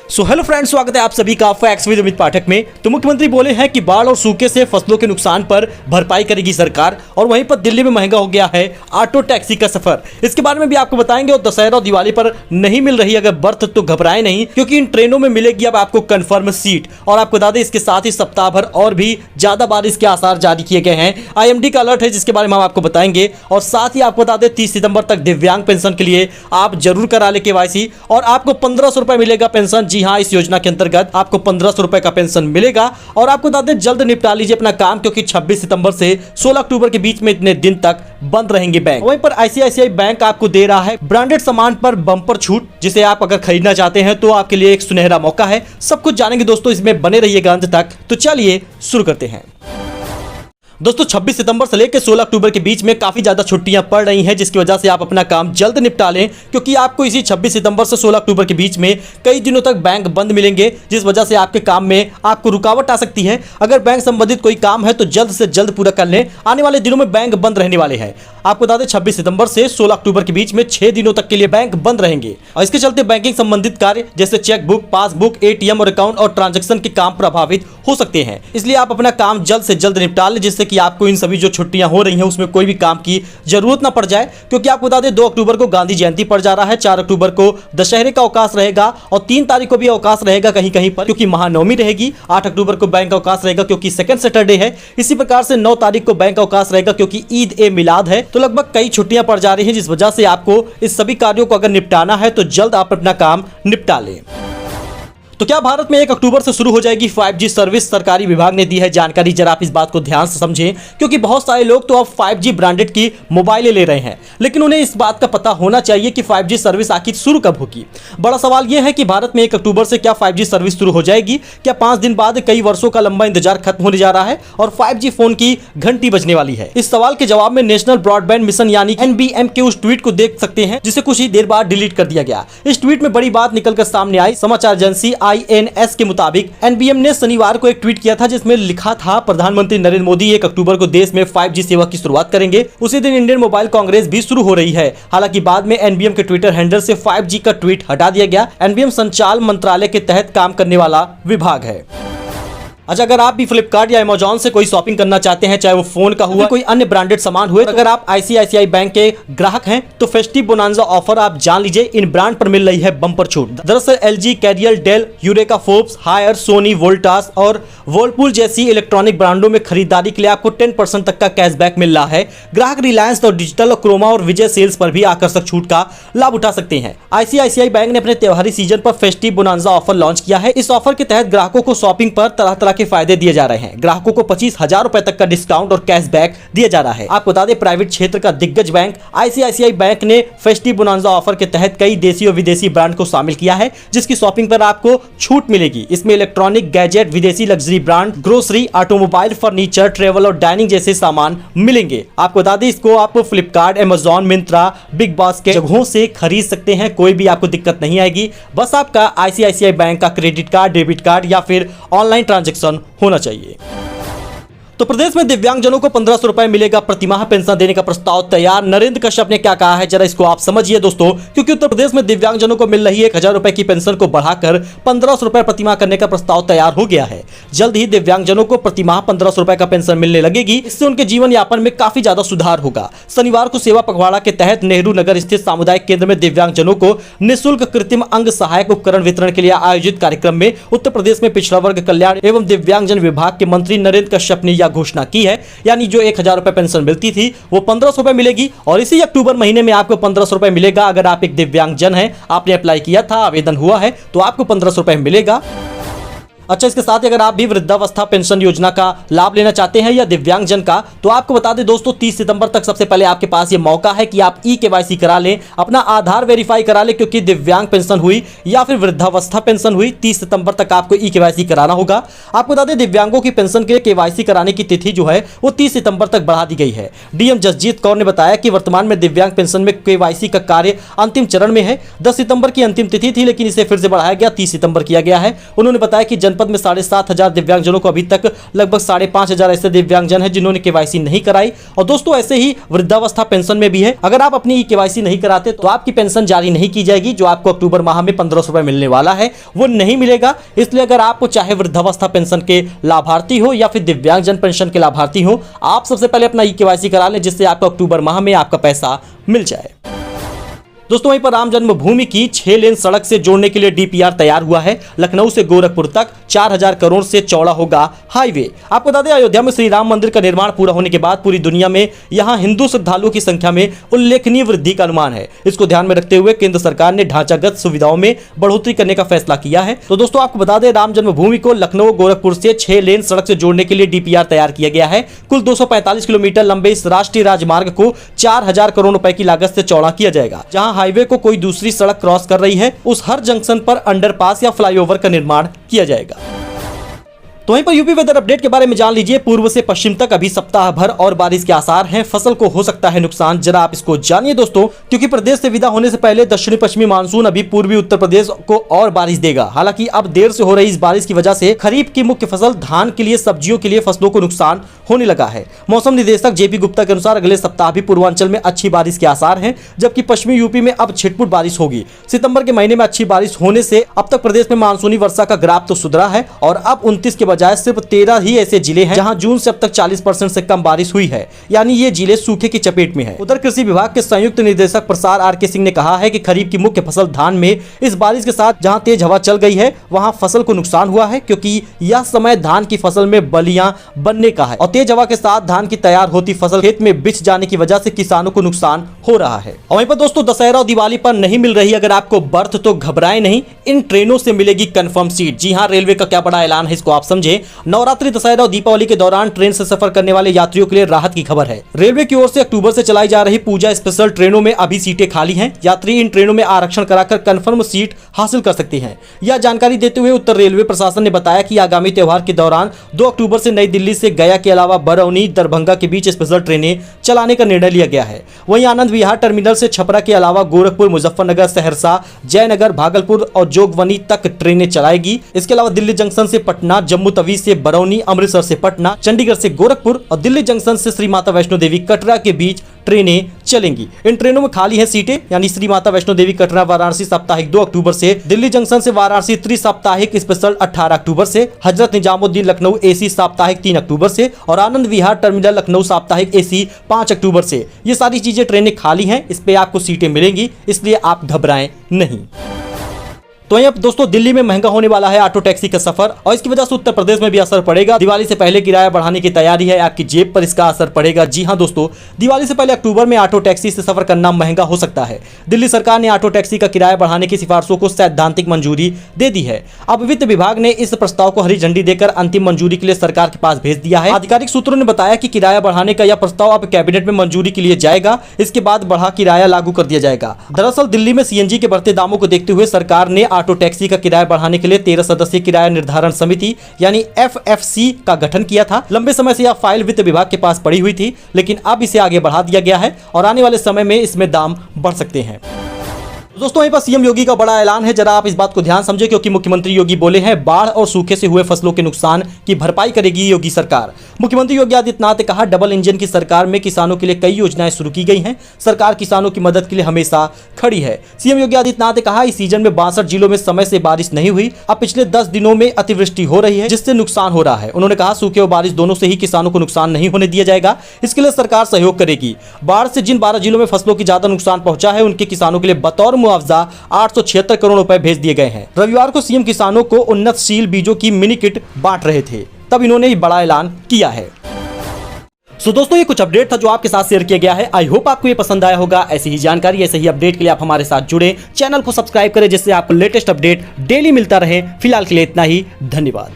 So hello friends, स्वागत है आप सभी का फैक्ट्स विद अमित पाठक में। तो मुख्यमंत्री बोले हैं कि बाढ़ और सूखे से फसलों के नुकसान पर भरपाई करेगी सरकार। और वहीं पर दिल्ली में महंगा हो गया है ऑटो टैक्सी का सफर। इसके बारे में भी आपको बताएंगे। और दशहरा और दिवाली पर नहीं मिल रही अगर बर्थ तो घबराएं नहीं, क्योंकि इन ट्रेनों में मिलेगी अब आपको कंफर्म सीट। और आपको बता दें, इसके साथ ही सप्ताह भर और भी ज्यादा बारिश के आसार जारी किए गए हैं। IMD का अलर्ट है जिसके बारे में हम आपको बताएंगे। और साथ ही आपको बता दें 30 सितंबर तक दिव्यांग पेंशन के लिए आप जरूर करा ले KYC और आपको 1500 रुपए मिलेगा पेंशन। जी हाँ, इस योजना के अंतर्गत आपको 1500 रुपए का पेंशन मिलेगा। और आपको बता दें, जल्द निपटा लीजिए अपना काम, क्योंकि 26 सितंबर से 16 अक्टूबर के बीच में इतने दिन तक बंद रहेंगे बैंक। वहीं पर ICICI बैंक आपको दे रहा है ब्रांडेड सामान पर बम्पर छूट, जिसे आप अगर खरीदना चाहते हैं तो आपके लिए एक सुनहरा मौका है। सब कुछ जानेंगे दोस्तों, इसमें बने रहिएगा अंत तक। तो चलिए शुरू करते हैं। दोस्तों 26 सितंबर से लेकर 16 अक्टूबर के बीच में काफी ज्यादा छुट्टियां पड़ रही हैं, जिसकी वजह से आप अपना काम जल्द निपटा लें, क्योंकि आपको इसी 26 सितंबर से 16 अक्टूबर के बीच में कई दिनों तक बैंक बंद मिलेंगे, जिस वजह से आपके काम में आपको रुकावट आ सकती है। अगर बैंक संबंधित कोई काम है तो जल्द से जल्द पूरा कर लें। आने वाले दिनों में बैंक बंद रहने वाले हैं। आपको बता दें 26 सितंबर से 16 अक्टूबर के बीच में 6 दिनों तक के लिए बैंक बंद रहेंगे। और इसके चलते बैंकिंग संबंधित कार्य जैसे चेकबुक, पासबुक, ATM और अकाउंट और ट्रांजैक्शन के काम प्रभावित हो सकते हैं। इसलिए आप अपना काम जल्द से जल्द निपटा लें, जिससे कि आपको इन सभी छुट्टियां हो रही हैं उसमें कोई भी काम की जरूरत ना पड़ जाए। क्योंकि आपको बता दें 2 अक्टूबर को गांधी जयंती पड़ जा रहा है, 4 अक्टूबर को दशहरे का अवकाश रहेगा और 3 तारीख को भी अवकाश रहेगा कहीं कहीं पर, क्योंकि महानवमी रहेगी। 8 अक्टूबर को बैंक अवकाश रहेगा क्योंकि सेकंड सैटरडे है। इसी प्रकार से 9 तारीख को बैंक अवकाश रहेगा क्योंकि ईद ए मिलाद है। तो लगभग कई छुट्टियां पड़ जा रही हैं, जिस वजह से आपको इस सभी कार्यों को अगर निपटाना है तो जल्द आप अपना काम निपटा लें। तो क्या भारत में 1 अक्टूबर से शुरू हो जाएगी 5G सर्विस? सरकारी विभाग ने दी है जानकारी। जरा आप इस बात को ध्यान से समझें, क्योंकि बहुत सारे लोग तो अब 5G ब्रांडेड की मोबाइलें ले रहे हैं, लेकिन उन्हें इस बात का पता होना चाहिए कि 5G सर्विस आखिर शुरू कब होगी। बड़ा सवाल यह है कि भारत में 1 अक्टूबर से क्या 5G सर्विस शुरू हो जाएगी? क्या 5 दिन बाद कई वर्षों का लंबा इंतजार खत्म होने जा रहा है और 5G फोन की घंटी बजने वाली है? इस सवाल के जवाब में नेशनल ब्रॉडबैंड मिशन यानी NBM के उस ट्वीट को देख सकते हैं, जिसे कुछ ही देर बाद डिलीट कर दिया गया। इस ट्वीट में बड़ी बात निकलकर सामने आई। समाचार एजेंसी INS के मुताबिक NBM ने शनिवार को एक ट्वीट किया था, जिसमें लिखा था प्रधानमंत्री नरेंद्र मोदी 1 अक्टूबर को देश में 5G सेवा की शुरुआत करेंगे। उसी दिन इंडियन मोबाइल कांग्रेस भी शुरू हो रही है। हालांकि बाद में NBM के ट्विटर हैंडल से 5G का ट्वीट हटा दिया गया। NBM संचार मंत्रालय के तहत काम करने वाला विभाग है। अच्छा, अगर आप भी फ्लिपकार्ट या अमेजॉन से कोई शॉपिंग करना चाहते हैं, चाहे वो फोन का हुआ कोई अन्य ब्रांडेड सामान हुए, तो अगर आप ICICI बैंक के ग्राहक हैं तो फेस्टिव बोनांजा ऑफर आप जान लीजिए। इन ब्रांड पर मिल रही है बम्पर छूट। दरअसल LG, Carrier, Dell, Eureka, Forbes, Haier, Sony, Voltas और वर्लपूल जैसी इलेक्ट्रॉनिक ब्रांडों में खरीदारी के लिए आपको 10% तक का कैशबैक मिल रहा है। ग्राहक रिलायंस और डिजिटल, क्रोमा और विजय सेल्स पर भी आकर्षक छूट का लाभ उठा सकते हैं। ICICI बैंक ने अपने त्योहारी सीजन पर फेस्टिव बोनांजा ऑफर लॉन्च किया है। इस ऑफर के तहत ग्राहकों को शॉपिंग पर तरह तरह के फायदे दिए जा रहे हैं। ग्राहकों को 25,000 रुपए तक का डिस्काउंट और कैशबैक दिया जा रहा है। आपको बता दें, प्राइवेट क्षेत्र का दिग्गज बैंक ICICI बैंक ने फेस्टिव बोनांजा ऑफर के तहत कई देसी और विदेशी ब्रांड को शामिल किया है, जिसकी शॉपिंग पर आपको छूट मिलेगी। इसमें इलेक्ट्रॉनिक, गैजेट, विदेशी luxury brand, grocery, automobile, furniture, travel और डाइनिंग जैसे सामान मिलेंगे। आपको बता दें, इसको आप Flipkart, Amazon, Myntra, big basket जगहों से खरीद सकते हैं। कोई भी आपको दिक्कत नहीं आएगी। बस आपका ICICI बैंक का क्रेडिट कार्ड, डेबिट कार्ड या फिर ऑनलाइन ट्रांजैक्शन होना चाहिए। तो प्रदेश में दिव्यांगजनों को 1500 रुपए मिलेगा प्रतिमाह पेंशन देने का प्रस्ताव तैयार। नरेंद्र कश्यप ने क्या कहा है, जरा इसको आप समझिए दोस्तों। क्योंकि उत्तर प्रदेश में दिव्यांगजनों को मिल रही 1000 रुपए की पेंशन को बढ़ाकर 1500 रुपए प्रतिमाह करने का प्रस्ताव तैयार हो गया है। जल्द ही दिव्यांगजनों को प्रतिमाह 1500 रुपए का पेंशन मिलने लगेगी। इससे उनके जीवन यापन में काफी ज्यादा सुधार होगा। शनिवार को सेवा पखवाड़ा के तहत नेहरू नगर स्थित सामुदायिक केंद्र में दिव्यांगजनों को निःशुल्क कृत्रिम अंग सहायक उपकरण वितरण के लिए आयोजित कार्यक्रम में उत्तर प्रदेश में पिछड़ा वर्ग कल्याण एवं दिव्यांगजन विभाग के मंत्री नरेंद्र कश्यप ने यह घोषणा की है। यानी जो 1000 रुपए पेंशन मिलती थी वो 1500 रुपए मिलेगी और इसी अक्टूबर महीने में आपको 1500 रुपए मिलेगा। अगर आप एक दिव्यांगजन हैं, आपने अप्लाई किया था, आवेदन हुआ है, तो आपको 1500 रुपए मिलेगा। अच्छा, इसके साथ ही अगर आप भी वृद्धावस्था पेंशन योजना का लाभ लेना चाहते हैं या दिव्यांगजन का, तो आपको बता दें दोस्तों 30 सितंबर तक सबसे पहले आपके पास ये मौका है कि आप KYC करा लें, अपना आधार वेरीफाई करा लें, क्योंकि दिव्यांग पेंशन हुई या फिर वृद्धावस्था पेंशन हुई 30 सितंबर तक आपको KYC कराना होगा। आपको बता दें दिव्यांगों की पेंशन के लिए KYC कराने की तिथि जो है वो 30 सितंबर तक बढ़ा दी गई है। DM जसजीत कौर ने बताया कि वर्तमान में दिव्यांग पेंशन में KYC का कार्य अंतिम चरण में है। 10 सितंबर की अंतिम तिथि थी, लेकिन इसे फिर से बढ़ाया गया, 30 सितंबर किया गया है। उन्होंने बताया कि जनपद जनपद में 7,500 दिव्यांगजनों को अभी तक लगभग 5,500 ऐसे दिव्यांगजन हैं जिन्होंने केवाईसी नहीं कराई। और दोस्तों ऐसे ही वृद्धावस्था पेंशन में भी है, अगर आप अपनी केवाईसी नहीं कराते तो आपकी पेंशन जारी नहीं की जाएगी। जो आपको अक्टूबर माह में 1,500 रुपए मिलने वाला है वो नहीं मिलेगा। इसलिए अगर आप चाहे वृद्धावस्था पेंशन के लाभार्थी हो या फिर दिव्यांगजन पेंशन के लाभार्थी हो, आप सबसे पहले अपना केवाईसी करा लें, जिससे आपको अक्टूबर माह में आपका पैसा मिल जाए। दोस्तों वहीं पर राम जन्मभूमि की 6 लेन सड़क से जोड़ने के लिए डीपीआर तैयार हुआ है। लखनऊ से गोरखपुर तक 4,000 करोड़ से चौड़ा होगा हाईवे। आपको बता दें, अयोध्या में श्री राम मंदिर का निर्माण पूरा होने के बाद पूरी दुनिया में यहां हिंदू श्रद्धालुओं की संख्या में उल्लेखनीय वृद्धि का अनुमान है। इसको ध्यान में रखते हुए केंद्र सरकार ने ढांचागत सुविधाओं में बढ़ोतरी करने का फैसला किया है। तो दोस्तों आपको बता दें, राम जन्मभूमि को लखनऊ गोरखपुर से 6 लेन सड़क से जोड़ने के लिए डीपीआर तैयार किया गया है। कुल 245 किलोमीटर लंबे इस राष्ट्रीय राजमार्ग को 4,000 करोड़ रुपए की लागत से चौड़ा किया जाएगा। जहां हाईवे को कोई दूसरी सड़क क्रॉस कर रही है, उस हर जंक्शन पर अंडरपास या फ्लाईओवर का निर्माण किया जाएगा। तो वहीं पर यूपी वेदर अपडेट के बारे में जान लीजिए। पूर्व से पश्चिम तक अभी सप्ताह भर और बारिश के आसार हैं। फसल को हो सकता है नुकसान, जरा आप इसको जानिए दोस्तों, क्योंकि प्रदेश से विदा होने से पहले दक्षिणी पश्चिमी मानसून अभी पूर्वी उत्तर प्रदेश को और बारिश देगा। हालांकि अब देर से हो रही इस बारिश की वजह से खरीफ की मुख्य फसल धान के लिए, सब्जियों के लिए फसलों को नुकसान होने लगा है। मौसम निदेशक जेपी गुप्ता के अनुसार अगले सप्ताह भी पूर्वांचल में अच्छी बारिश के आसार हैं, जबकि पश्चिमी यूपी में अब छिटपुट बारिश होगी। सितंबर के महीने में अच्छी बारिश होने से अब तक प्रदेश में मानसूनी वर्षा का ग्राफ तो सुधरा है और अब 29 के बजाय सिर्फ 13 ही ऐसे जिले हैं जहां जून से अब तक 40% से कम बारिश हुई है, यानी ये जिले सूखे की चपेट में हैं। उधर कृषि विभाग के संयुक्त निदेशक प्रसार आर के सिंह ने कहा है कि खरीफ की मुख्य फसल धान में इस बारिश के साथ जहां तेज हवा चल गई है वहां फसल को नुकसान हुआ है, क्योंकि यह समय धान की फसल में बलियां बनने का है और तेज हवा के साथ धान की तैयार होती फसल खेत में बिछ जाने की वजह से किसानों को नुकसान हो रहा है। और वहीं पर दोस्तों दशहरा और दिवाली पर नहीं मिल रही अगर आपको बर्थ तो घबराएं नहीं, इन ट्रेनों से मिलेगी कंफर्म सीट। जी हां, रेलवे का क्या बड़ा ऐलान है, इसको आप समझे। नवरात्रि, दशहरा और दीपावली के दौरान ट्रेन से सफर करने वाले यात्रियों के लिए राहत की खबर है। रेलवे की ओर से अक्टूबर से चलाई जा रही पूजा स्पेशल ट्रेनों में अभी सीटें खाली हैं। यात्री इन ट्रेनों में आरक्षण कराकर कंफर्म सीट हासिल कर सकते हैं। यह जानकारी देते हुए उत्तर रेलवे प्रशासन ने बताया कि आगामी त्योहार के दौरान 2 अक्टूबर से नई दिल्ली से गया के अलावा बरौनी, दरभंगा के बीच स्पेशल ट्रेनें चलाने का निर्णय लिया गया है। वहीं आनंद विहार टर्मिनल से छपरा के अलावा गोरखपुर, मुजफ्फरनगर, सहरसा, जयनगर, भागलपुर और जोगबनी तक ट्रेनें चलाएगी। इसके अलावा दिल्ली जंक्शन से पटना, जम्मू तवी से बरौनी, अमृतसर से पटना, चंडीगढ़ से गोरखपुर और दिल्ली जंक्शन से श्री माता वैष्णो देवी कटरा के बीच ट्रेनें चलेंगी। इन ट्रेनों में खाली है सीटें, यानी श्री माता वैष्णो देवी कटरा वाराणसी साप्ताहिक 2 अक्टूबर से, दिल्ली जंक्शन से वाराणसी त्रिसाप्ताहिक स्पेशल 18 अक्टूबर से, हजरत निजामुद्दीन लखनऊ एसी साप्ताहिक 3 अक्टूबर से और आनंद विहार टर्मिनल लखनऊ साप्ताहिक एसी 5 अक्टूबर से। ये सारी चीजें ट्रेनें खाली हैं, इस पे आपको सीटें मिलेंगी, इसलिए आप घबराएं नहीं। तो अब दोस्तों दिल्ली में महंगा होने वाला है ऑटो टैक्सी का सफर और इसकी वजह से उत्तर प्रदेश में भी असर पड़ेगा। दिवाली से पहले किराया बढ़ाने की तैयारी है, आपकी जेब पर इसका असर पड़ेगा। जी हां दोस्तों, दिवाली से पहले अक्टूबर में ऑटो टैक्सी से सफर करना महंगा हो सकता है। दिल्ली सरकार ने ऑटो टैक्सी का किराया बढ़ाने की सिफारिशों को सैद्धांतिक मंजूरी दे दी है। अब वित्त विभाग ने इस प्रस्ताव को हरी झंडी देकर अंतिम मंजूरी के लिए सरकार के पास भेज दिया है। आधिकारिक सूत्रों ने बताया कि किराया बढ़ाने का यह प्रस्ताव अब कैबिनेट में मंजूरी के लिए जाएगा, इसके बाद बढ़ा किराया लागू कर दिया जाएगा। दरअसल दिल्ली में सीएनजी के बढ़ते दामों को देखते हुए सरकार ने ऑटो टैक्सी का किराया बढ़ाने के लिए 13 सदस्यीय किराया निर्धारण समिति यानी FFC का गठन किया था। लंबे समय से यह फाइल वित्त विभाग के पास पड़ी हुई थी, लेकिन अब इसे आगे बढ़ा दिया गया है और आने वाले समय में इसमें दाम बढ़ सकते हैं। दोस्तों वहीं पर सीएम योगी का बड़ा ऐलान है, जरा आप इस बात को ध्यान समझे, क्योंकि मुख्यमंत्री योगी बोले हैं बाढ़ और सूखे से हुए फसलों के नुकसान की भरपाई करेगी योगी सरकार। मुख्यमंत्री योगी आदित्यनाथ ने कहा, डबल इंजन की सरकार में किसानों के लिए कई योजनाएं शुरू की गई हैं। सरकार किसानों की मदद के लिए हमेशा खड़ी है। सीएम योगी आदित्यनाथ ने कहा, इस सीजन में 62 जिलों में समय से बारिश नहीं हुई। अब पिछले 10 दिनों में अतिवृष्टि हो रही है, जिससे नुकसान हो रहा है। उन्होंने कहा, सूखे और बारिश दोनों से ही किसानों को नुकसान नहीं होने दिया जाएगा, इसके लिए सरकार सहयोग करेगी। बाढ़ से जिन 12 जिलों में फसलों की ज्यादा नुकसान पहुंचा है, उनके किसानों के लिए बतौर मुआवजा 876 करोड़ रुपए भेज दिए गए हैं। रविवार को सीएम किसानों को उन्नतशील बीजों की मिनी किट बांट रहे थे, तब इन्होंने ये बड़ा ऐलान किया है। सो दोस्तों ये कुछ अपडेट था जो आपके साथ शेयर किया गया है। आई होप आपको ये पसंद आया होगा। ऐसी ही जानकारी, ऐसे ही अपडेट के लिए आप हमारे साथ जुड़े, चैनल को सब्सक्राइब करें, जिससे आपको लेटेस्ट अपडेट डेली मिलता रहे। फिलहाल के लिए इतना ही, धन्यवाद।